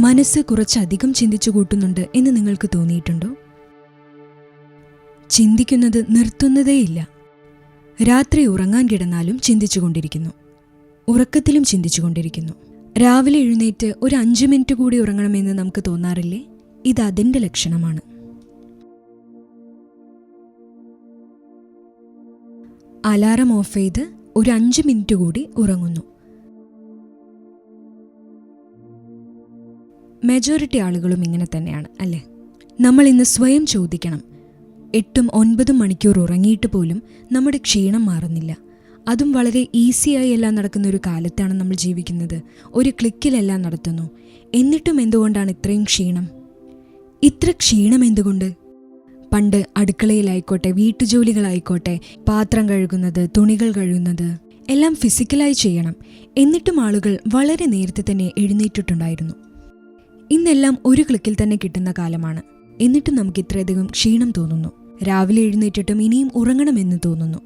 മനസ്സ് കുറച്ചധികം ചിന്തിച്ചു കൂട്ടുന്നുണ്ട് എന്ന് നിങ്ങൾക്ക് തോന്നിയിട്ടുണ്ടോ? ചിന്തിക്കുന്നത് നിർത്തുന്നതേയില്ല. രാത്രി ഉറങ്ങാൻ കിടന്നാലും ചിന്തിച്ചുകൊണ്ടിരിക്കുന്നു, ഉറക്കത്തിലും ചിന്തിച്ചുകൊണ്ടിരിക്കുന്നു. രാവിലെ എഴുന്നേറ്റ് ഒരു 5 മിനിറ്റ് കൂടി ഉറങ്ങണമെന്ന് നമുക്ക് തോന്നാറില്ലേ? ഇത് അതിൻ്റെ ലക്ഷണമാണ്. അലാറം ഓഫ് ചെയ്ത് ഒരു 5 മിനിറ്റ് കൂടി ഉറങ്ങുന്നു. മെജോറിറ്റി ആളുകളും ഇങ്ങനെ തന്നെയാണ് അല്ലേ? നമ്മൾ ഇന്ന് സ്വയം ചോദിക്കണം, 8-9 മണിക്കൂർ ഉറങ്ങിയിട്ട് പോലും നമ്മുടെ ക്ഷീണം മാറുന്നില്ല. അതും വളരെ ഈസിയായി എല്ലാം നടക്കുന്ന ഒരു കാലത്താണ് നമ്മൾ ജീവിക്കുന്നത്. ഒരു ക്ലിക്കിലെല്ലാം നടത്തുന്നു. എന്നിട്ടും എന്തുകൊണ്ടാണ് ഇത്രയും ക്ഷീണം? ഇത്ര ക്ഷീണം എന്തുകൊണ്ട്? പണ്ട് അടുക്കളയിലായിക്കോട്ടെ, വീട്ടുജോലികളായിക്കോട്ടെ, പാത്രം കഴുകുന്നത്, തുണികൾ കഴുകുന്നത് എല്ലാം ഫിസിക്കലായി ചെയ്യണം. എന്നിട്ടും ആളുകൾ വളരെ നേരത്തെ തന്നെ എഴുന്നേറ്റിട്ടുണ്ടായിരുന്നു. ഇന്നെല്ലാം ഒരു ക്ലിക്കിൽ തന്നെ കിട്ടുന്ന കാലമാണ്. എന്നിട്ടും നമുക്ക് ഇത്രയധികം ക്ഷീണം തോന്നുന്നു. രാവിലെ എഴുന്നേറ്റിട്ടും ഇനിയും ഉറങ്ങണമെന്ന് തോന്നുന്നു.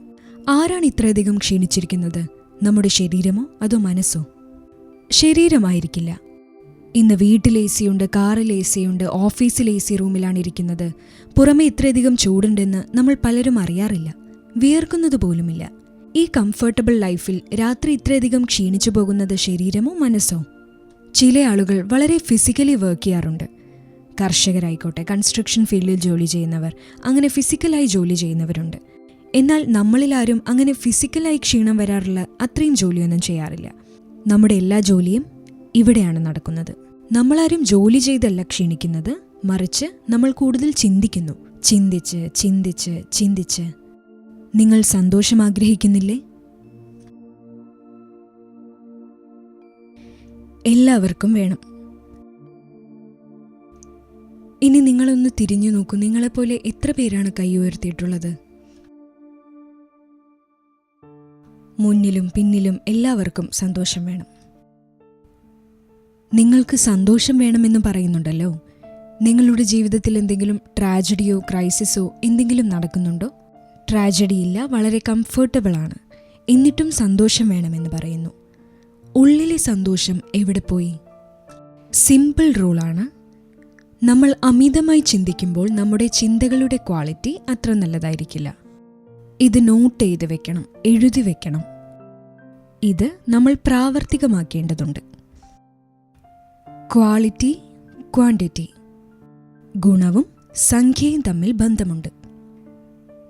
ആരാണ് ഇത്രയധികം ക്ഷീണിച്ചിരിക്കുന്നത്? നമ്മുടെ ശരീരമോ അതോ മനസ്സോ? ശരീരമായിരിക്കില്ല. ഇന്ന് വീട്ടിൽ എ സിയുണ്ട്, കാറിൽ എ സിയുണ്ട്, ഓഫീസിൽ എ സി റൂമിലാണ് ഇരിക്കുന്നത്. പുറമെ ഇത്രയധികം ചൂടുണ്ടെന്ന് നമ്മൾ പലരും അറിയാറില്ല, വിയർക്കുന്നത് പോലുമില്ല. ഈ കംഫർട്ടബിൾ ലൈഫിൽ രാത്രി ഇത്രയധികം ക്ഷീണിച്ചു പോകുന്നത് ശരീരമോ മനസ്സോ? ചില ആളുകൾ വളരെ ഫിസിക്കലി വർക്ക് ചെയ്യാറുണ്ട്. കർഷകരായിക്കോട്ടെ, കൺസ്ട്രക്ഷൻ ഫീൽഡിൽ ജോലി ചെയ്യുന്നവർ, അങ്ങനെ ഫിസിക്കലായി ജോലി ചെയ്യുന്നവരുണ്ട്. എന്നാൽ നമ്മളിലാരും അങ്ങനെ ഫിസിക്കലായി ക്ഷീണം വരാറുള്ള അത്രയും ജോലിയൊന്നും ചെയ്യാറില്ല. നമ്മുടെ എല്ലാ ജോലിയും ഇവിടെയാണ് നടക്കുന്നത്. നമ്മളാരും ജോലി ചെയ്തല്ല ക്ഷീണിക്കുന്നത്, മറിച്ച് നമ്മൾ കൂടുതൽ ചിന്തിക്കുന്നു. ചിന്തിച്ച് ചിന്തിച്ച് ചിന്തിച്ച്. നിങ്ങൾ സന്തോഷം ആഗ്രഹിക്കുന്നില്ലേ? എല്ലാവർക്കും വേണം. ഇനി നിങ്ങളൊന്ന് തിരിഞ്ഞു നോക്കൂ. നിങ്ങളെപ്പോലെ എത്ര പേരാണ് കൈ ഉയർത്തിയിട്ടുള്ളത്? മുന്നിലും പിന്നിലും എല്ലാവർക്കും സന്തോഷം വേണം. നിങ്ങൾക്ക് സന്തോഷം വേണമെന്ന് പറയുന്നുണ്ടല്ലോ. നിങ്ങളുടെ ജീവിതത്തിൽ എന്തെങ്കിലും ട്രാജഡിയോ ക്രൈസിസോ എന്തെങ്കിലും നടക്കുന്നുണ്ടോ? ട്രാജഡിയില്ല, വളരെ കംഫർട്ടബിളാണ്. എന്നിട്ടും സന്തോഷം വേണമെന്ന് പറയുന്നു. ഉള്ളിലെ സന്തോഷം എവിടെ പോയി? സിമ്പിൾ റൂളാണ്. നമ്മൾ അമിതമായി ചിന്തിക്കുമ്പോൾ നമ്മുടെ ചിന്തകളുടെ ക്വാളിറ്റി അത്ര നല്ലതായിരിക്കില്ല. ഇത് നോട്ട് ചെയ്ത് വെക്കണം, എഴുതി വെക്കണം. ഇത് നമ്മൾ പ്രാവർത്തികമാക്കേണ്ടതുണ്ട്. ക്വാളിറ്റി, ക്വാണ്ടിറ്റി, ഗുണവും സംഖ്യയും തമ്മിൽ ബന്ധമുണ്ട്.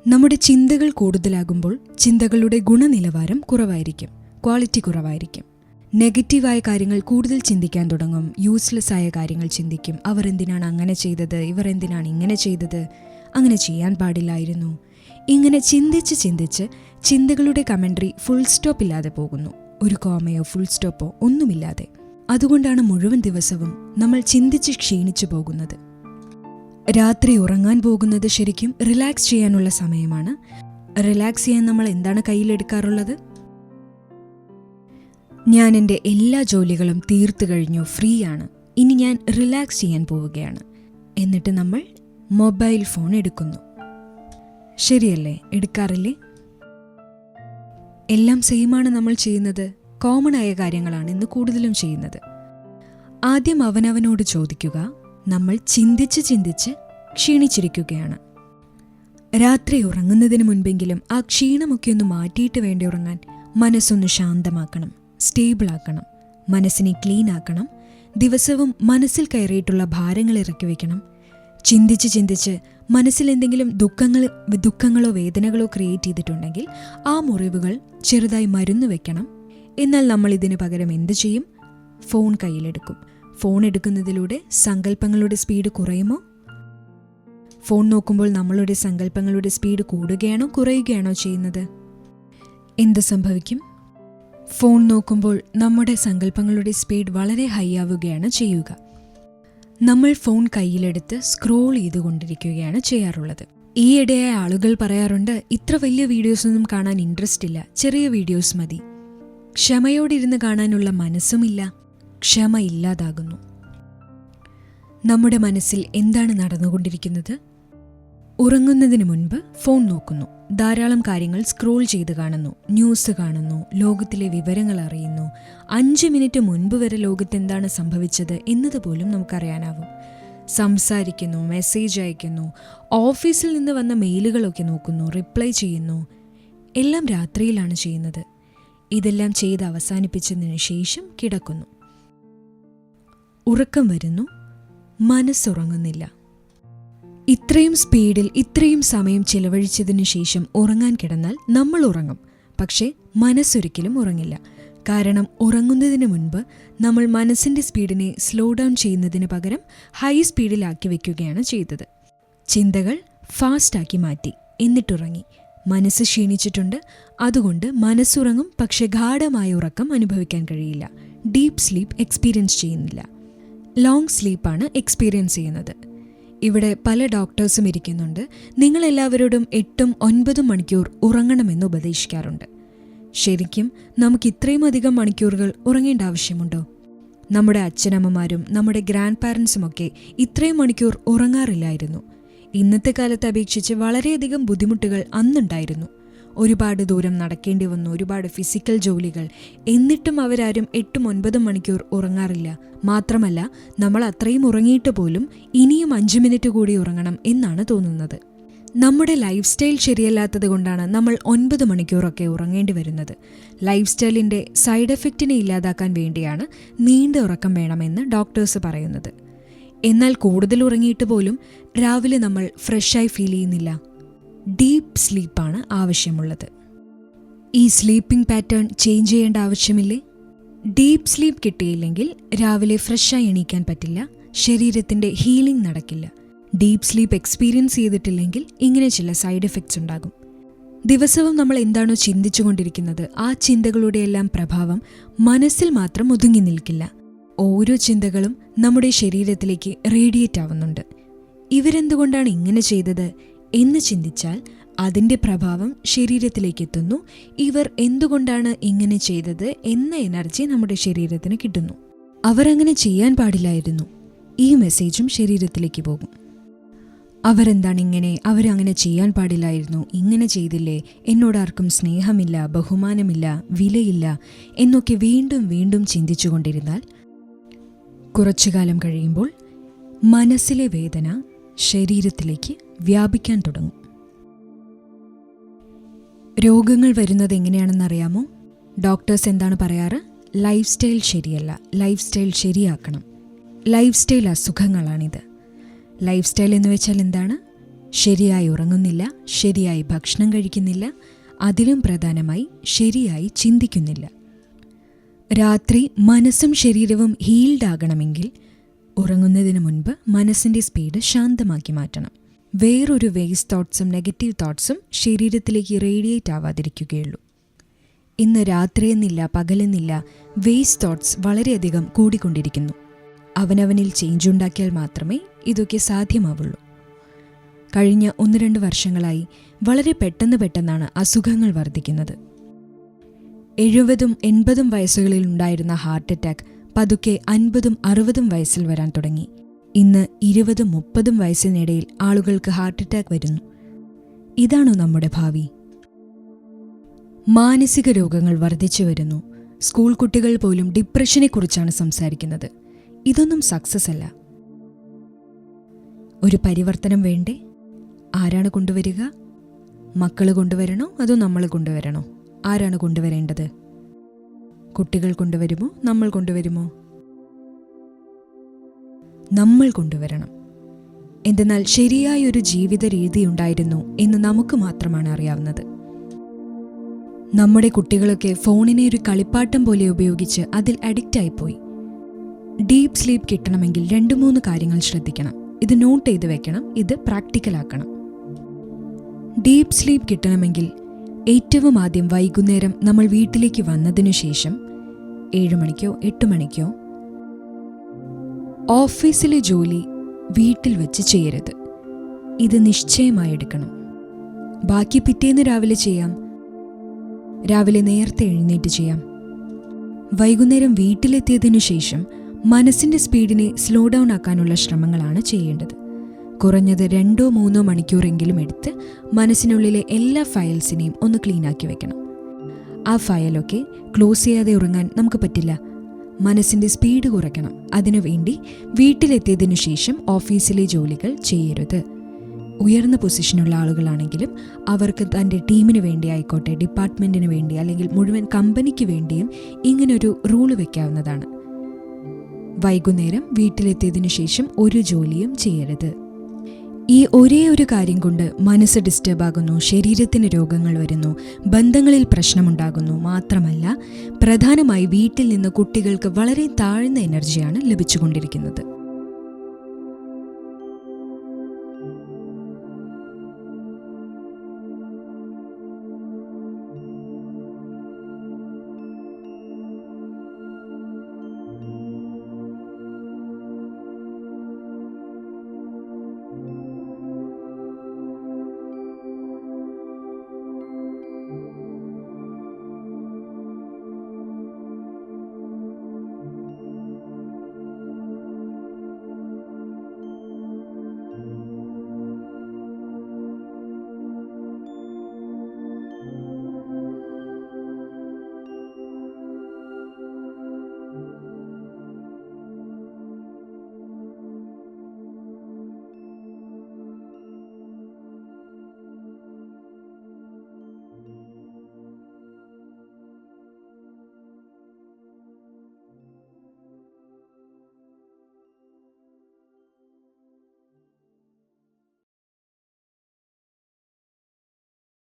നമ്മുടെ ചിന്തകൾ കൂടുതലാകുമ്പോൾ ചിന്തകളുടെ ഗുണനിലവാരം കുറവായിരിക്കും, ക്വാളിറ്റി കുറവായിരിക്കും. നെഗറ്റീവായ കാര്യങ്ങൾ കൂടുതൽ ചിന്തിക്കാൻ തുടങ്ങും. യൂസ്ലെസ് ആയ കാര്യങ്ങൾ ചിന്തിക്കും. അവർ എന്തിനാണ് അങ്ങനെ ചെയ്തത്, ഇവർ എന്തിനാണ് ഇങ്ങനെ ചെയ്തത്, അങ്ങനെ ചെയ്യാൻ പാടില്ലായിരുന്നു. ഇങ്ങനെ ചിന്തിച്ച് ചിന്തിച്ച് ചിന്തകളുടെ കമൻട്രി ഫുൾ സ്റ്റോപ്പ് ഇല്ലാതെ പോകുന്നു. ഒരു കോമയോ ഫുൾ സ്റ്റോപ്പോ ഒന്നുമില്ലാതെ. അതുകൊണ്ടാണ് മുഴുവൻ ദിവസവും നമ്മൾ ചിന്തിച്ച് ക്ഷീണിച്ചു പോകുന്നത്. രാത്രി ഉറങ്ങാൻ പോകുന്നത് ശരിക്കും റിലാക്സ് ചെയ്യാനുള്ള സമയമാണ്. റിലാക്സ് ചെയ്യാൻ നമ്മൾ എന്താണ് കയ്യിലെടുക്കാറുള്ളത്? ഞാൻ എൻ്റെ എല്ലാ ജോലികളും തീർത്തു കഴിഞ്ഞു, ഫ്രീ ആണ്, ഇനി ഞാൻ റിലാക്സ് ചെയ്യാൻ പോവുകയാണ്. എന്നിട്ട് നമ്മൾ മൊബൈൽ ഫോൺ എടുക്കുന്നു. ശരിയല്ലേ? എടുക്കാറില്ലേ? എല്ലാം സെയിമാണ് നമ്മൾ ചെയ്യുന്നത്. കോമൺ ആയ കാര്യങ്ങളാണ് ഇന്ന് കൂടുതലും ചെയ്യുന്നത്. ആദ്യം അവനവനോട് ചോദിക്കുക, നമ്മൾ ചിന്തിച്ച് ചിന്തിച്ച് ക്ഷീണിച്ചിരിക്കുകയാണ്. രാത്രി ഉറങ്ങുന്നതിന് മുൻപെങ്കിലും ആ ക്ഷീണമൊക്കെ ഒന്ന് മാറ്റിയിട്ട് വേണ്ടി ഉറങ്ങാൻ. മനസ്സൊന്ന് ശാന്തമാക്കണം, സ്റ്റേബിളാക്കണം, മനസ്സിനെ ക്ലീൻ ആക്കണം. ദിവസവും മനസ്സിൽ കയറിയിട്ടുള്ള ഭാരങ്ങൾ ഇറക്കി വയ്ക്കണം. ചിന്തിച്ച് ചിന്തിച്ച് മനസ്സിൽ എന്തെങ്കിലും ദുഃഖങ്ങളോ വേദനകളോ ക്രിയേറ്റ് ചെയ്തിട്ടുണ്ടെങ്കിൽ ആ മുറിവുകൾ ചെറുതായി മരുന്ന് വെക്കണം. എന്നാൽ നമ്മൾ ഇതിന് പകരം എന്ത് ചെയ്യും? ഫോൺ കയ്യിലെടുക്കും. ഫോൺ എടുക്കുന്നതിലൂടെ സങ്കല്പങ്ങളുടെ സ്പീഡ് കുറയുമോ? ഫോൺ നോക്കുമ്പോൾ നമ്മളുടെ സങ്കല്പങ്ങളുടെ സ്പീഡ് കൂടുകയാണോ കുറയുകയാണോ ചെയ്യുന്നത്? എന്ത് സംഭവിക്കും? ഫോൺ നോക്കുമ്പോൾ നമ്മുടെ സങ്കല്പങ്ങളുടെ സ്പീഡ് വളരെ ഹൈ ആവുകയാണ് ചെയ്യുക. നമ്മൾ ഫോൺ കയ്യിലെടുത്ത് സ്ക്രോൾ ചെയ്തുകൊണ്ടിരിക്കുകയാണ് ചെയ്യാറുള്ളത്. ഈയിടെയായ ആളുകൾ പറയാറുണ്ട്, ഇത്ര വലിയ വീഡിയോസൊന്നും കാണാൻ ഇൻട്രസ്റ്റ് ഇല്ല, ചെറിയ വീഡിയോസ് മതി. ക്ഷമയോടിരുന്ന് കാണാനുള്ള മനസ്സുമില്ല, ക്ഷമ ഇല്ലാതാകുന്നു. നമ്മുടെ മനസ്സിൽ എന്താണ് നടന്നുകൊണ്ടിരിക്കുന്നത്? ഉറങ്ങുന്നതിന് മുൻപ് ഫോൺ നോക്കുന്നു, ധാരാളം കാര്യങ്ങൾ സ്ക്രോൾ ചെയ്ത് കാണുന്നു, ന്യൂസ് കാണുന്നു, ലോകത്തിലെ വിവരങ്ങൾ അറിയുന്നു. 5 മിനിറ്റ് മുൻപ് വരെ ലോകത്ത് എന്താണ് സംഭവിച്ചത് എന്നതുപോലും നമുക്കറിയാനാവും. സംസാരിക്കുന്നു, മെസ്സേജ് അയക്കുന്നു, ഓഫീസിൽ നിന്ന് വന്ന മെയിലുകളൊക്കെ നോക്കുന്നു, റിപ്ലൈ ചെയ്യുന്നു. എല്ലാം രാത്രിയിലാണ് ചെയ്യുന്നത്. ഇതെല്ലാം ചെയ്ത് അവസാനിപ്പിച്ചതിന് ശേഷം കിടക്കുന്നു. ഉറക്കം വരുന്നു, മനസ്സുറങ്ങുന്നില്ല. ഇത്രയും സ്പീഡിൽ ഇത്രയും സമയം ചിലവഴിച്ചതിനു ശേഷം ഉറങ്ങാൻ കിടന്നാൽ നമ്മൾ ഉറങ്ങും, പക്ഷേ മനസ്സൊരിക്കലും ഉറങ്ങില്ല. കാരണം ഉറങ്ങുന്നതിന് മുൻപ് നമ്മൾ മനസ്സിൻ്റെ സ്പീഡിനെ സ്ലോ ഡൗൺ ചെയ്യുന്നതിന് പകരം ഹൈ സ്പീഡിലാക്കി വെക്കുകയാണ് ചെയ്തത്. ചിന്തകൾ ഫാസ്റ്റാക്കി മാറ്റി, എന്നിട്ടുറങ്ങി. മനസ്സ് ക്ഷീണിച്ചിട്ടുണ്ട്, അതുകൊണ്ട് മനസ്സുറങ്ങും, പക്ഷെ ഗാഢമായ ഉറക്കം അനുഭവിക്കാൻ കഴിയില്ല. ഡീപ്പ് സ്ലീപ്പ് എക്സ്പീരിയൻസ് ചെയ്യുന്നില്ല. ലോങ് സ്ലീപ്പാണ് എക്സ്പീരിയൻസ് ചെയ്യുന്നത്. ഇവിടെ പല ഡോക്ടേഴ്സും ഇരിക്കുന്നുണ്ട്. നിങ്ങളെല്ലാവരോടും 8-9 മണിക്കൂർ ഉറങ്ങണമെന്ന് ഉപദേശിക്കാറുണ്ട്. ശരിക്കും നമുക്ക് ഇത്രയും അധികം മണിക്കൂറുകൾ ഉറങ്ങേണ്ട ആവശ്യമുണ്ടോ? നമ്മുടെ അച്ഛനമ്മമാരും നമ്മുടെ ഗ്രാൻഡ് പാരൻസുമൊക്കെ ഇത്രയും മണിക്കൂർ ഉറങ്ങാറില്ലായിരുന്നു. ഇന്നത്തെ കാലത്ത് അപേക്ഷിച്ച് വളരെയധികം ബുദ്ധിമുട്ടുകൾ അന്നുണ്ടായിരുന്നു. ഒരുപാട് ദൂരം നടക്കേണ്ടി വന്നു, ഒരുപാട് ഫിസിക്കൽ ജോലികൾ. എന്നിട്ടും അവരാരും 8-9 മണിക്കൂർ ഉറങ്ങാറില്ല. മാത്രമല്ല, നമ്മൾ അത്രയും ഉറങ്ങിയിട്ട് പോലും ഇനിയും 5 മിനിറ്റ് കൂടി ഉറങ്ങണം എന്നാണ് തോന്നുന്നത്. നമ്മുടെ ലൈഫ് സ്റ്റൈൽ ശരിയല്ലാത്തത് കൊണ്ടാണ് നമ്മൾ 9 മണിക്കൂറൊക്കെ ഉറങ്ങേണ്ടി വരുന്നത്. ലൈഫ് സ്റ്റൈലിൻ്റെ സൈഡ് എഫക്റ്റിനെ ഇല്ലാതാക്കാൻ വേണ്ടിയാണ് നീണ്ട ഉറക്കം വേണമെന്ന് ഡോക്ടേഴ്സ് പറയുന്നത്. എന്നാൽ കൂടുതൽ ഉറങ്ങിയിട്ട് പോലും രാവിലെ നമ്മൾ ഫ്രഷായി ഫീൽ ചെയ്യുന്നില്ല. ഡീപ്പ് സ്ലീപ്പാണ് ആവശ്യമുള്ളത്. ഈ സ്ലീപ്പിംഗ് പാറ്റേൺ ചേഞ്ച് ചെയ്യേണ്ട ആവശ്യമില്ലേ? ഡീപ്പ് സ്ലീപ്പ് കിട്ടിയില്ലെങ്കിൽ രാവിലെ ഫ്രഷായി എണീക്കാൻ പറ്റില്ല, ശരീരത്തിൻ്റെ ഹീലിംഗ് നടക്കില്ല. ഡീപ്പ് സ്ലീപ്പ് എക്സ്പീരിയൻസ് ചെയ്തിട്ടില്ലെങ്കിൽ ഇങ്ങനെ ചില സൈഡ് എഫക്ട്സ് ഉണ്ടാകും. ദിവസവും നമ്മൾ എന്താണോ ചിന്തിച്ചുകൊണ്ടിരിക്കുന്നത്, ആ ചിന്തകളുടെയെല്ലാം പ്രഭാവം മനസ്സിൽ മാത്രം ഒതുങ്ങി നിൽക്കില്ല. ഓരോ ചിന്തകളും നമ്മുടെ ശരീരത്തിലേക്ക് റേഡിയേറ്റ് ആവുന്നുണ്ട്. ഇവരെന്തുകൊണ്ടാണ് ഇങ്ങനെ ചെയ്തത് എന്ന് ചിന്തിച്ചാൽ അതിൻ്റെ പ്രഭാവം ശരീരത്തിലേക്ക് എത്തുന്നു. ഇവർ എന്തുകൊണ്ടാണ് ഇങ്ങനെ ചെയ്തത് എന്ന എനർജി നമ്മുടെ ശരീരത്തിന് കിട്ടുന്നു. അവരങ്ങനെ ചെയ്യാൻ പാടില്ലായിരുന്നു. ഈ മെസ്സേജും ശരീരത്തിലേക്ക് പോകും. അവരെന്താണ് ഇങ്ങനെ, അവരങ്ങനെ ചെയ്യാൻ പാടില്ലായിരുന്നു, ഇങ്ങനെ ചെയ്തില്ലേ, എന്നോടാർക്കും സ്നേഹമില്ല, ബഹുമാനമില്ല, വിലയില്ല എന്നൊക്കെ വീണ്ടും വീണ്ടും ചിന്തിച്ചുകൊണ്ടിരുന്നാൽ കുറച്ചുകാലം കഴിയുമ്പോൾ മനസ്സിലെ വേദന ശരീരത്തിലേക്ക് വ്യാപിക്കാൻ തുടങ്ങും. രോഗങ്ങൾ വരുന്നത് എങ്ങനെയാണെന്നറിയാമോ? ഡോക്ടേഴ്സ് എന്താണ് പറയാറ്? ലൈഫ് സ്റ്റൈൽ ശരിയല്ല, ലൈഫ് സ്റ്റൈൽ ശരിയാക്കണം. ലൈഫ് സ്റ്റൈൽ അസുഖങ്ങളാണിത്. ലൈഫ് സ്റ്റൈൽ എന്ന് വെച്ചാൽ എന്താണ്? ശരിയായി ഉറങ്ങുന്നില്ല, ശരിയായി ഭക്ഷണം കഴിക്കുന്നില്ല, അതിലും പ്രധാനമായി ശരിയായി ചിന്തിക്കുന്നില്ല. രാത്രി മനസ്സും ശരീരവും ഹീൽഡ് ആകണമെങ്കിൽ ഉറങ്ങുന്നതിന് മുൻപ് മനസ്സിൻ്റെ സ്പീഡ് ശാന്തമാക്കി മാറ്റണം. വേറൊരു വേസ്റ്റ് തോട്ട്സും നെഗറ്റീവ് തോട്ട്സും ശരീരത്തിലേക്ക് റേഡിയേറ്റ് ആവാതിരിക്കുകയുള്ളൂ. ഇന്ന് രാത്രിയെന്നില്ല പകലെന്നില്ല വേസ്റ്റ് തോട്ട്സ് വളരെയധികം കൂടിക്കൊണ്ടിരിക്കുന്നു. അവനവനിൽ ചേഞ്ച് ഉണ്ടാക്കിയാൽ മാത്രമേ ഇതൊക്കെ സാധ്യമാവുള്ളൂ. കഴിഞ്ഞ 1-2 വർഷങ്ങളായി വളരെ പെട്ടെന്നാണ് അസുഖങ്ങൾ വർദ്ധിക്കുന്നത്. 70-80 വയസ്സുകളിൽ ഉണ്ടായിരുന്ന ഹാർട്ട് അറ്റാക്ക് പതുക്കെ 50-60 വയസ്സിൽ വരാൻ തുടങ്ങി. ഇന്ന് 20-30 വയസ്സിനിടയിൽ ആളുകൾക്ക് ഹാർട്ട് അറ്റാക്ക് വരുന്നു. ഇതാണോ നമ്മുടെ ഭാവി? മാനസിക രോഗങ്ങൾ വർദ്ധിച്ചു വരുന്നു. സ്കൂൾ കുട്ടികൾ പോലും ഡിപ്രഷനെക്കുറിച്ചാണ് സംസാരിക്കുന്നത്. ഇതൊന്നും സക്സസ് അല്ല. ഒരു പരിവർത്തനം വേണ്ടേ? ആരാണ് കൊണ്ടുവരിക? മക്കൾ കൊണ്ടുവരണോ അതോ നമ്മൾ കൊണ്ടുവരണോ? ആരാണ് കൊണ്ടുവരേണ്ടത്? കുട്ടികൾ കൊണ്ടുവരുമോ നമ്മൾ കൊണ്ടുവരുമോ? നമ്മൾ കൊണ്ടുവരണം. എന്തെന്നാൽ ശരിയായൊരു ജീവിത രീതി ഉണ്ടായിരുന്നു എന്ന് നമുക്ക് മാത്രമാണ് അറിയാവുന്നത്. നമ്മുടെ കുട്ടികളൊക്കെ ഫോണിനെ ഒരു കളിപ്പാട്ടം പോലെ ഉപയോഗിച്ച് അതിൽ അഡിക്റ്റായിപ്പോയി. ഡീപ്പ് സ്ലീപ്പ് കിട്ടണമെങ്കിൽ 2-3 കാര്യങ്ങൾ ശ്രദ്ധിക്കണം. ഇത് നോട്ട് ചെയ്ത് വെക്കണം, ഇത് പ്രാക്ടിക്കലാക്കണം. ഡീപ്പ് സ്ലീപ്പ് കിട്ടണമെങ്കിൽ ഏറ്റവും ആദ്യം വൈകുന്നേരം നമ്മൾ വീട്ടിലേക്ക് വന്നതിനു ശേഷം 7 മണിക്കോ 8 മണിക്കോ ഓഫീസിലെ ജോലി വീട്ടിൽ വെച്ച് ചെയ്യരുത്. ഇത് നിശ്ചയമായി എടുക്കണം. ബാക്കി പിറ്റേന്ന് രാവിലെ ചെയ്യാം, രാവിലെ നേരത്തെ എഴുന്നേറ്റ് ചെയ്യാം. വൈകുന്നേരം വീട്ടിലെത്തിയതിനു ശേഷം മനസ്സിൻ്റെ സ്പീഡിനെ സ്ലോ ഡൗൺ ആക്കാനുള്ള ശ്രമങ്ങളാണ് ചെയ്യേണ്ടത്. കുറഞ്ഞത് 2-3 മണിക്കൂറെങ്കിലും എടുത്ത് മനസ്സിനുള്ളിലെ എല്ലാ ഫയൽസിനെയും ഒന്ന് ക്ലീനാക്കി വെക്കണം. ആ ഫയലൊക്കെ ക്ലോസ് ചെയ്യാതെ ഉറങ്ങാൻ നമുക്ക് പറ്റില്ല. മനസ്സിൻ്റെ സ്പീഡ് കുറയ്ക്കണം. അതിനുവേണ്ടി വീട്ടിലെത്തിയതിനു ശേഷം ഓഫീസിലെ ജോലികൾ ചെയ്യരുത്. ഉയർന്ന പൊസിഷനുള്ള ആളുകളാണെങ്കിലും അവർക്ക് തൻ്റെ ടീമിന് വേണ്ടി ആയിക്കോട്ടെ, ഡിപ്പാർട്ട്മെൻറ്റിന് വേണ്ടി അല്ലെങ്കിൽ മുഴുവൻ കമ്പനിക്ക് വേണ്ടിയും ഇങ്ങനൊരു റൂള് വയ്ക്കാവുന്നതാണ്. വൈകുന്നേരം വീട്ടിലെത്തിയതിനു ശേഷം ഒരു ജോലിയും ചെയ്യരുത്. ഈ ഒരേ ഒരു കാര്യം കൊണ്ട് മനസ്സ് ഡിസ്റ്റർബ് ആകുന്നു, ശരീരത്തിന് രോഗങ്ങൾ വരുന്നു, ബന്ധങ്ങളിൽ പ്രശ്നമുണ്ടാകുന്നു. മാത്രമല്ല, പ്രധാനമായി വീട്ടിൽ നിന്ന് കുട്ടികൾക്ക് വളരെ താഴ്ന്ന എനർജിയാണ് ലഭിച്ചുകൊണ്ടിരിക്കുന്നത്.